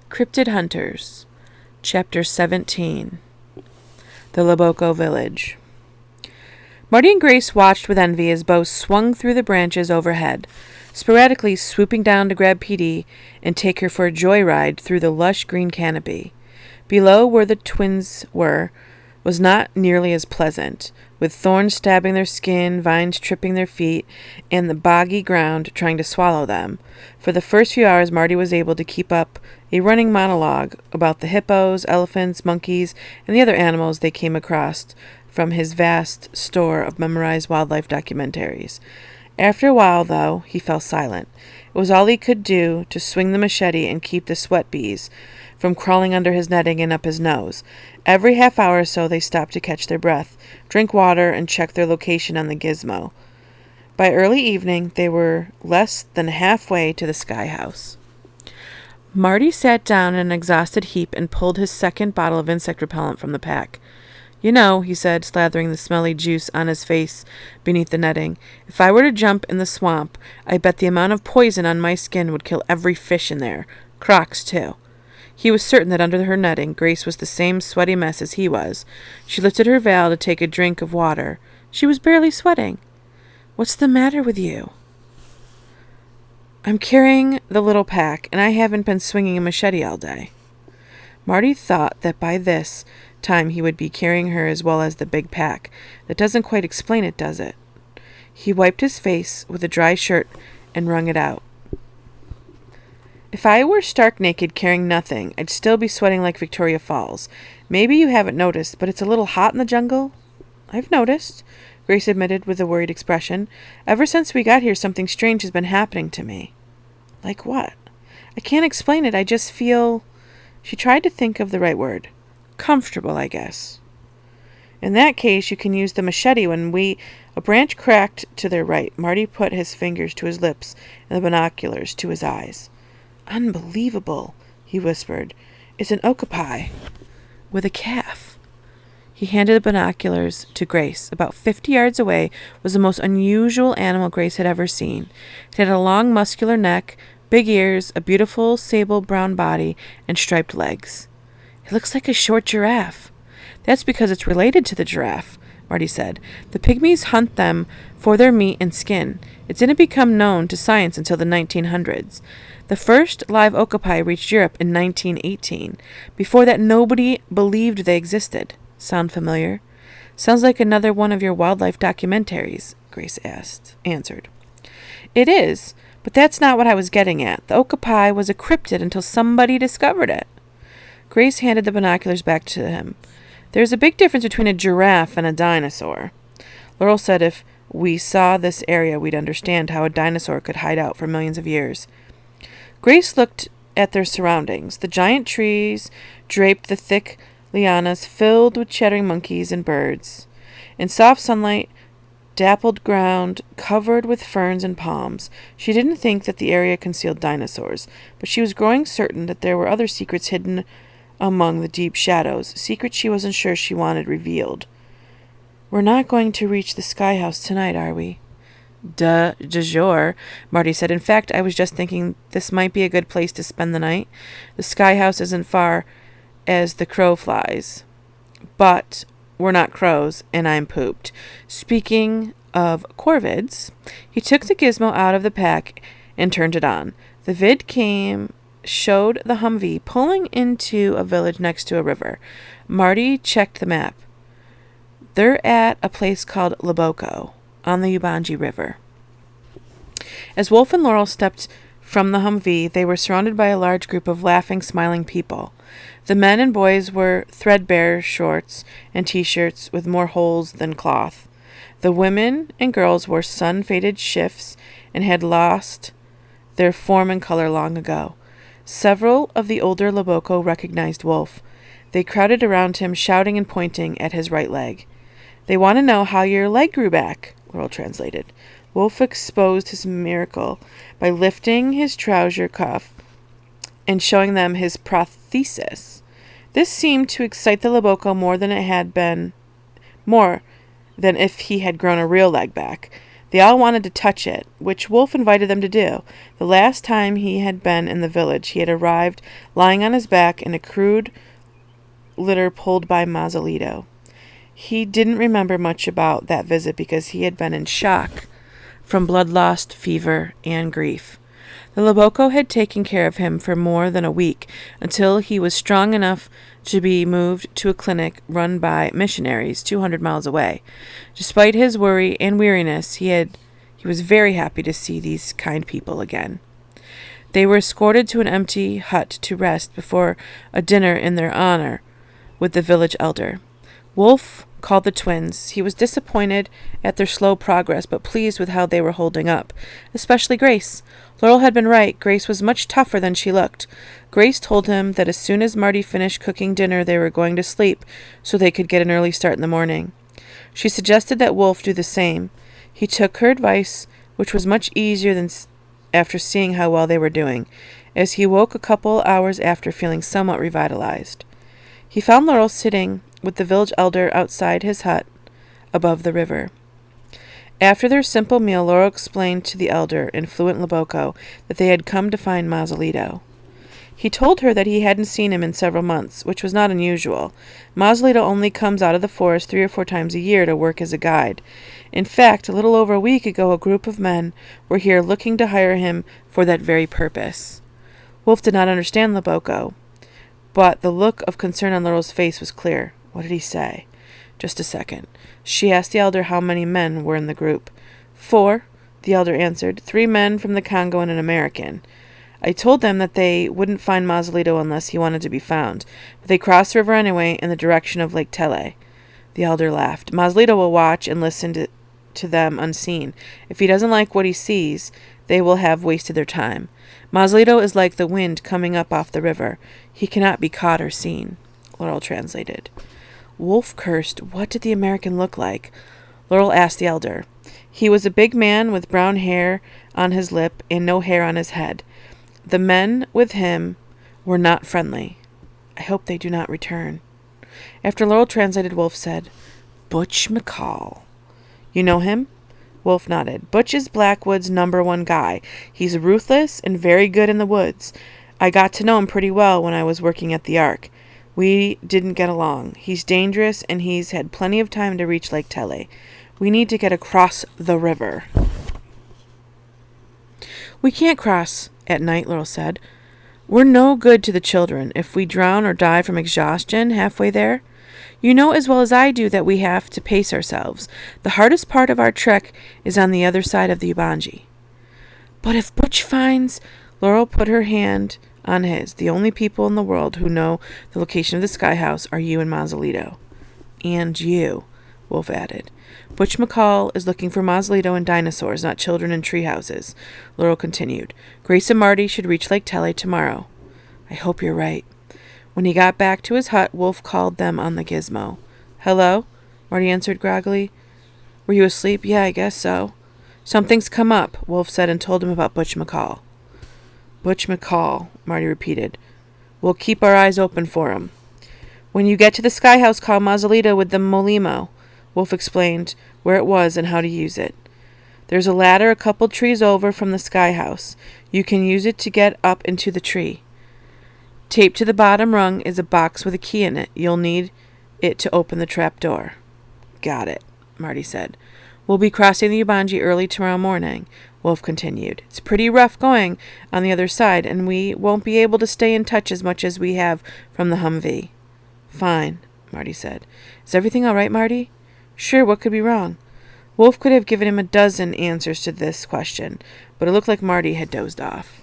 Cryptid Hunters, Chapter 17. The Loboco Village. Marty and Grace watched with envy as Bo swung through the branches overhead, sporadically swooping down to grab Petey and take her for a joyride through the lush green canopy. Below, where the twins were, was not nearly as pleasant, with thorns stabbing their skin, vines tripping their feet, and the boggy ground trying to swallow them. For the first few hours, Marty was able to keep up a running monologue about the hippos, elephants, monkeys, and the other animals they came across from his vast store of memorized wildlife documentaries. After a while, though, he fell silent. It was all he could do to swing the machete and keep the sweat bees from crawling under his netting and up his nose. Every half hour or so they stopped to catch their breath, drink water, and check their location on the gizmo. By early evening, they were less than halfway to the Sky House. Marty sat down in an exhausted heap and pulled his second bottle of insect repellent from the pack. "You know," he said, slathering the smelly juice on his face beneath the netting, "if I were to jump in the swamp, I bet the amount of poison on my skin would kill every fish in there. Crocs, too." He was certain that under her netting, Grace was the same sweaty mess as he was. She lifted her veil to take a drink of water. She was barely sweating. "What's the matter with you?" "I'm carrying the little pack, and I haven't been swinging a machete all day." Marty thought that by this time he would be carrying her as well as the big pack. That doesn't quite explain it, does it? He wiped his face with a dry shirt and wrung it out. "If I were stark naked carrying nothing, I'd still be sweating like Victoria Falls. Maybe you haven't noticed, but it's a little hot in the jungle." "I've noticed," Grace admitted with a worried expression. "Ever since we got here, something strange has been happening to me." "Like what?" "I can't explain it. I just feel—" She tried to think of the right word. "Comfortable, I guess." "In that case, you can use the machete when we—" A branch cracked to their right. Marty put his fingers to his lips and the binoculars to his eyes. "Unbelievable," he whispered. "It's an okapi with a calf." He handed the binoculars to Grace. About 50 yards away was the most unusual animal Grace had ever seen. It had a long, muscular neck, big ears, a beautiful sable brown body, and striped legs. "It looks like a short giraffe." "That's because it's related to the giraffe," Marty said. "The pygmies hunt them for their meat and skin. It didn't become known to science until the 1900s. The first live okapi reached Europe in 1918. Before that, nobody believed they existed." "Sound familiar?" "Sounds like another one of your wildlife documentaries," Grace answered. "It is, but that's not what I was getting at. The okapi was a cryptid until somebody discovered it." Grace handed the binoculars back to him. "There's a big difference between a giraffe and a dinosaur." Laurel said if we saw this area, we'd understand how a dinosaur could hide out for millions of years. Grace looked at their surroundings. The giant trees draped the thick lianas filled with chattering monkeys and birds. In soft sunlight, dappled ground covered with ferns and palms. She didn't think that the area concealed dinosaurs, but she was growing certain that there were other secrets hidden among the deep shadows, secrets she wasn't sure she wanted revealed. "We're not going to reach the Sky House tonight, are we?" De jour, Marty said. "In fact, I was just thinking this might be a good place to spend the night. The Sky House isn't far as the crow flies. But we're not crows, and I'm pooped." Speaking of corvids, he took the gizmo out of the pack and turned it on. The vid showed the Humvee pulling into a village next to a river. Marty checked the map. They're at a place called Loboco on the Ubangi River. As Wolf and Laurel stepped from the Humvee, they were surrounded by a large group of laughing, smiling people. The men and boys wore threadbare shorts and T-shirts with more holes than cloth. The women and girls wore sun-faded shifts and had lost their form and color long ago. Several of the older Loboco recognized Wolf. They crowded around him, shouting and pointing at his right leg. "They want to know how your leg grew back," Laurel translated. Wolf exposed his miracle by lifting his trouser cuff and showing them his prosthesis. This seemed to excite the Loboco more than if he had grown a real leg back. They all wanted to touch it, which Wolf invited them to do. The last time he had been in the village, he had arrived lying on his back in a crude litter pulled by Mazalito. He didn't remember much about that visit because he had been in shock from blood loss, fever, and grief. The Loboco had taken care of him for more than a week until he was strong enough to be moved to a clinic run by missionaries 200 miles away. Despite his worry and weariness, he was very happy to see these kind people again. They were escorted to an empty hut to rest before a dinner in their honor with the village elder. Wolf called the twins. He was disappointed at their slow progress, but pleased with how they were holding up, especially Grace. Laurel had been right. Grace was much tougher than she looked. Grace told him that as soon as Marty finished cooking dinner, they were going to sleep so they could get an early start in the morning. She suggested that Wolf do the same. He took her advice, which was much easier than after seeing how well they were doing, as he woke a couple hours after feeling somewhat revitalized. He found Laurel sitting with the village elder outside his hut above the river. After their simple meal, Laurel explained to the elder in fluent Loboco that they had come to find Mazalito. He told her that he hadn't seen him in several months, which was not unusual. Mazalito only comes out of the forest 3 or 4 times a year to work as a guide. In fact, a little over a week ago, a group of men were here looking to hire him for that very purpose. Wolf did not understand Loboco, but the look of concern on Laurel's face was clear. What did he say? Just a second. She asked the elder how many men were in the group. 4, the elder answered. 3 men from the Congo and an American. I told them that they wouldn't find Mazalito unless he wanted to be found, but they crossed the river anyway in the direction of Lake Tele. The elder laughed. Mazalito will watch and listen to them unseen. If he doesn't like what he sees, they will have wasted their time. Mazalito is like the wind coming up off the river. He cannot be caught or seen. Laurel translated. Wolf cursed. What did the American look like? Laurel asked the elder. He was a big man with brown hair on his lip and no hair on his head. The men with him were not friendly. I hope they do not return. After Laurel translated, Wolf said, Butch McCall. You know him? Wolf nodded. Butch is Blackwood's #1 guy. He's ruthless and very good in the woods. I got to know him pretty well when I was working at the Ark. We didn't get along. He's dangerous, and he's had plenty of time to reach Lake Tele. We need to get across the river. We can't cross at night, Laurel said. We're no good to the children if we drown or die from exhaustion halfway there. You know as well as I do that we have to pace ourselves. The hardest part of our trek is on the other side of the Ubangi. But if Butch finds... Laurel put her hand on his. The only people in the world who know the location of the Sky House are you and Mazalito. And you, Wolf added. Butch McCall is looking for Mazalito and dinosaurs, not children in tree houses. Laurel continued. Grace and Marty should reach Lake Tele tomorrow. I hope you're right. When he got back to his hut, Wolf called them on the gizmo. Hello? Marty answered groggily. Were you asleep? Yeah, I guess so. Something's come up, Wolf said and told him about Butch McCall. Butch McCall, Marty repeated. We'll keep our eyes open for him. When you get to the Sky House, call Mazalito with the Molimo. Wolf explained where it was and how to use it. There's a ladder a couple trees over from the Sky House. You can use it to get up into the tree. Taped to the bottom rung is a box with a key in it. You'll need it to open the trap door. Got it, Marty said. We'll be crossing the Ubangi early tomorrow morning, Wolf continued. It's pretty rough going on the other side, and we won't be able to stay in touch as much as we have from the Humvee. Fine, Marty said. Is everything all right, Marty? Sure, what could be wrong? Wolf could have given him a dozen answers to this question, but it looked like Marty had dozed off.